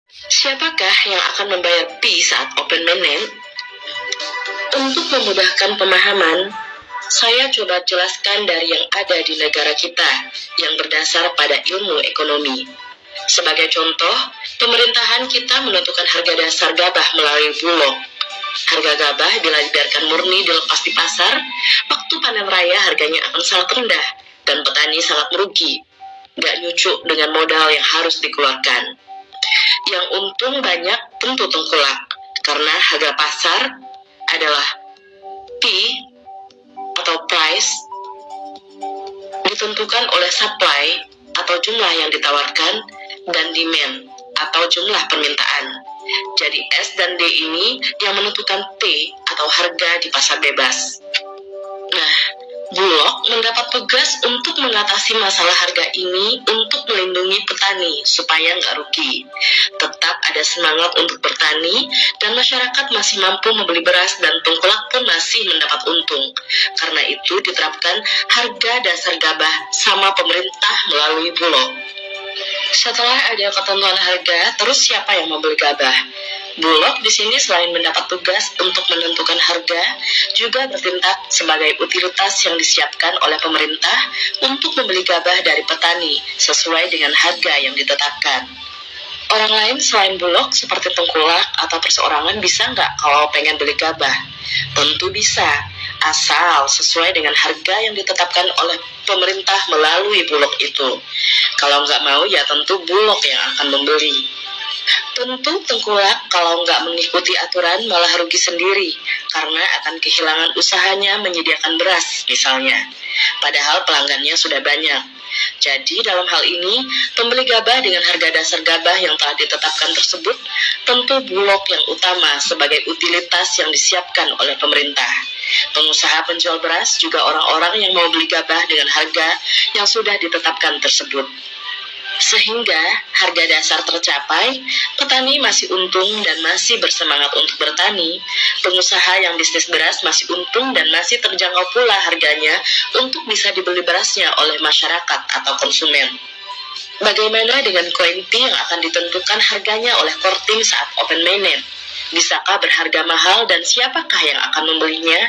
Siapakah yang akan membayar Pi saat open mainnet? Untuk memudahkan pemahaman, saya coba jelaskan dari yang ada di negara kita yang berdasar pada ilmu ekonomi. Sebagai contoh, pemerintahan kita menentukan harga dasar gabah melalui bulog. Harga gabah bila dibiarkan murni dilepas di pasar, waktu panen raya harganya akan sangat rendah dan petani sangat merugi. Gak nyucuk dengan modal yang harus dikeluarkan. Yang untung banyak tentu tengkulak, karena harga pasar adalah P atau price ditentukan oleh supply atau jumlah yang ditawarkan dan demand atau jumlah permintaan. Jadi S dan D ini yang menentukan P atau harga di pasar bebas. Nah, Bulog mendapat tugas untuk mengatasi masalah harga ini untuk melindungi petani supaya nggak rugi. Tetap ada semangat untuk bertani dan masyarakat masih mampu membeli beras dan tengkulak pun masih mendapat untung. Karena itu diterapkan harga dasar gabah sama pemerintah melalui Bulog. Setelah ada ketentuan harga, terus siapa yang membeli gabah? Bulog di sini selain mendapat tugas untuk menentukan harga, juga bertindak sebagai utilitas yang disiapkan oleh pemerintah untuk membeli gabah dari petani sesuai dengan harga yang ditetapkan. Orang lain selain Bulog seperti tengkulak atau perseorangan bisa nggak kalau pengen beli gabah? Tentu bisa, asal sesuai dengan harga yang ditetapkan oleh pemerintah melalui Bulog itu. Kalau nggak mau ya tentu Bulog yang akan membeli. Tentu tengkulak kalau nggak mengikuti aturan malah rugi sendiri karena akan kehilangan usahanya menyediakan beras misalnya. Padahal pelanggannya sudah banyak. Jadi dalam hal ini, pembeli gabah dengan harga dasar gabah yang telah ditetapkan tersebut tentu Bulog yang utama sebagai utilitas yang disiapkan oleh pemerintah. Pengusaha penjual beras juga orang-orang yang mau beli gabah dengan harga yang sudah ditetapkan tersebut. Sehingga harga dasar tercapai, petani masih untung dan masih bersemangat untuk bertani. Pengusaha yang bisnis beras masih untung dan masih terjangkau pula harganya untuk bisa dibeli berasnya oleh masyarakat atau konsumen. Bagaimana dengan koin Pi yang akan ditentukan harganya oleh Kortim saat open mainnet? Bisakah berharga mahal dan siapakah yang akan membelinya?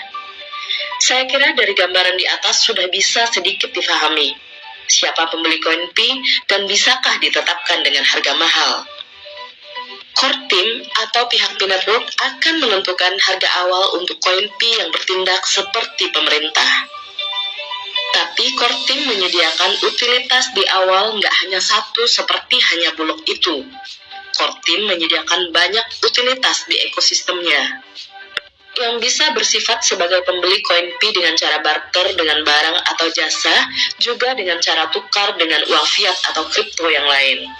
Saya kira dari gambaran di atas sudah bisa sedikit difahami siapa pembeli koin Pi dan bisakah ditetapkan dengan harga mahal. Kortim atau pihak Pi Network akan menentukan harga awal untuk koin Pi yang bertindak seperti pemerintah. Tapi Kortim menyediakan utilitas di awal nggak hanya satu seperti hanya Bulog itu. Kortim menyediakan banyak utilitas di ekosistemnya yang bisa bersifat sebagai pembeli koin Pi dengan cara barter dengan barang atau jasa, juga dengan cara tukar dengan uang fiat atau kripto yang lain.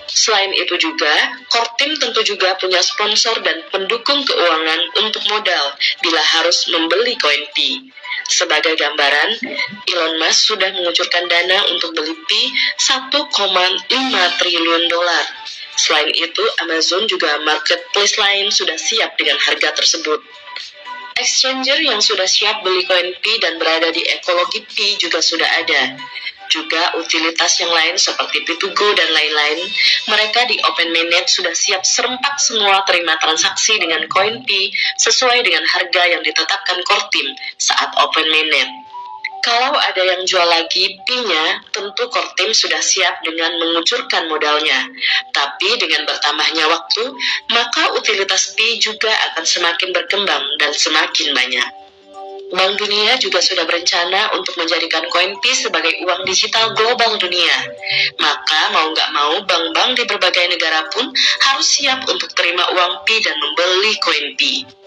Selain itu juga, Kortim tentu juga punya sponsor dan pendukung keuangan untuk modal bila harus membeli koin Pi. Sebagai gambaran, Elon Musk sudah mengucurkan dana untuk beli Pi 1,5 triliun dolar. Selain itu, Amazon juga marketplace lain sudah siap dengan harga tersebut. Exchanger yang sudah siap beli koin Pi dan berada di ekologi Pi juga sudah ada. Juga utilitas yang lain seperti P2Go dan lain-lain, mereka di open mainnet sudah siap serempak semua terima transaksi dengan koin Pi sesuai dengan harga yang ditetapkan Kortim saat open mainnet. Kalau ada yang jual lagi Pi-nya, tentu Kortim sudah siap dengan mengucurkan modalnya. Tapi dengan bertambahnya waktu, maka utilitas Pi juga akan semakin berkembang dan semakin banyak. Bank Dunia juga sudah berencana untuk menjadikan koin Pi sebagai uang digital global dunia. Maka mau nggak mau, bank-bank di berbagai negara pun harus siap untuk terima uang Pi dan membeli koin Pi.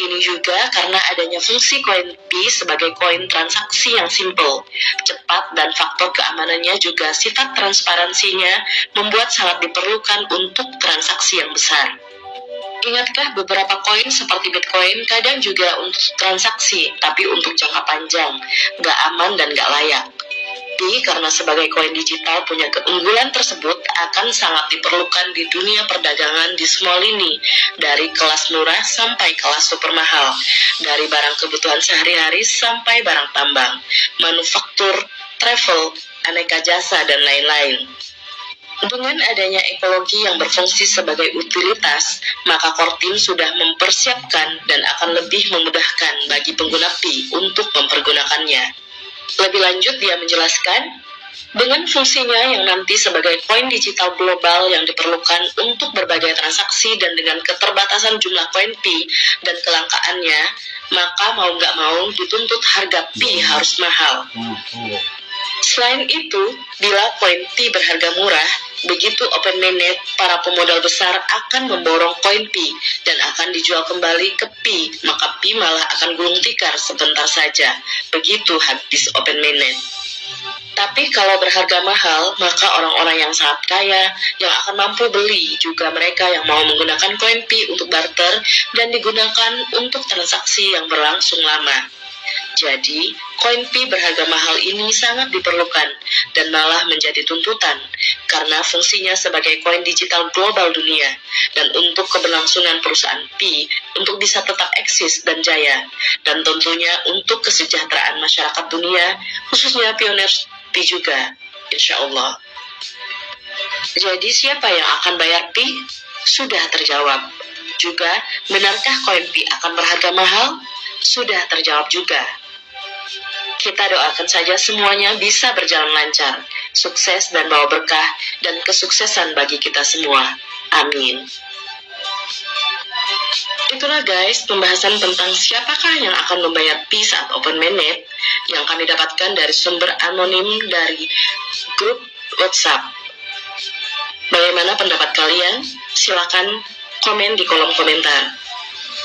Ini juga karena adanya fungsi koin Pi sebagai koin transaksi yang simple, cepat, dan faktor keamanannya juga sifat transparansinya membuat sangat diperlukan untuk transaksi yang besar. Ingatkah beberapa koin seperti Bitcoin kadang juga untuk transaksi, tapi untuk jangka panjang, nggak aman dan nggak layak. Pi karena sebagai koin digital punya keunggulan tersebut akan sangat diperlukan di dunia perdagangan di semua lini, dari kelas murah sampai kelas super mahal, dari barang kebutuhan sehari-hari sampai barang tambang, manufaktur, travel, aneka jasa, dan lain-lain. Dengan adanya ekologi yang berfungsi sebagai utilitas, maka core team sudah mempersiapkan dan akan lebih memudahkan bagi pengguna Pi untuk mempergunakannya. Lebih lanjut, dia menjelaskan, dengan fungsinya yang nanti sebagai koin digital global yang diperlukan untuk berbagai transaksi dan dengan keterbatasan jumlah koin Pi dan kelangkaannya, maka mau nggak mau dituntut harga Pi harus mahal. Selain itu, bila koin Pi berharga murah, begitu open mainnet, para pemodal besar akan memborong koin Pi dan akan dijual kembali ke Pi, maka Pi malah akan gulung tikar sebentar saja, begitu habis open mainnet. Tapi kalau berharga mahal, maka orang-orang yang sangat kaya yang akan mampu beli juga mereka yang mau menggunakan koin Pi untuk barter dan digunakan untuk transaksi yang berlangsung lama. Jadi, koin Pi berharga mahal ini sangat diperlukan dan malah menjadi tuntutan karena fungsinya sebagai koin digital global dunia dan untuk keberlangsungan perusahaan Pi untuk bisa tetap eksis dan jaya, dan tentunya untuk kesejahteraan masyarakat dunia, khususnya pioners Pi juga, insya Allah. Jadi siapa yang akan bayar Pi? Sudah terjawab. Juga, benarkah koin Pi akan berharga mahal? Sudah terjawab juga. Kita doakan saja semuanya bisa berjalan lancar, sukses dan bawa berkah dan kesuksesan bagi kita semua. Amin. Itulah guys, pembahasan tentang siapakah yang akan membayar Pi saat open mainnet yang kami dapatkan dari sumber anonim dari grup WhatsApp. Bagaimana pendapat kalian? Silakan komen di kolom komentar.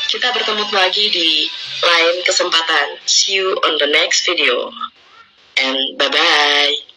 Kita bertemu lagi di lain kesempatan. See you on the next video. And bye-bye.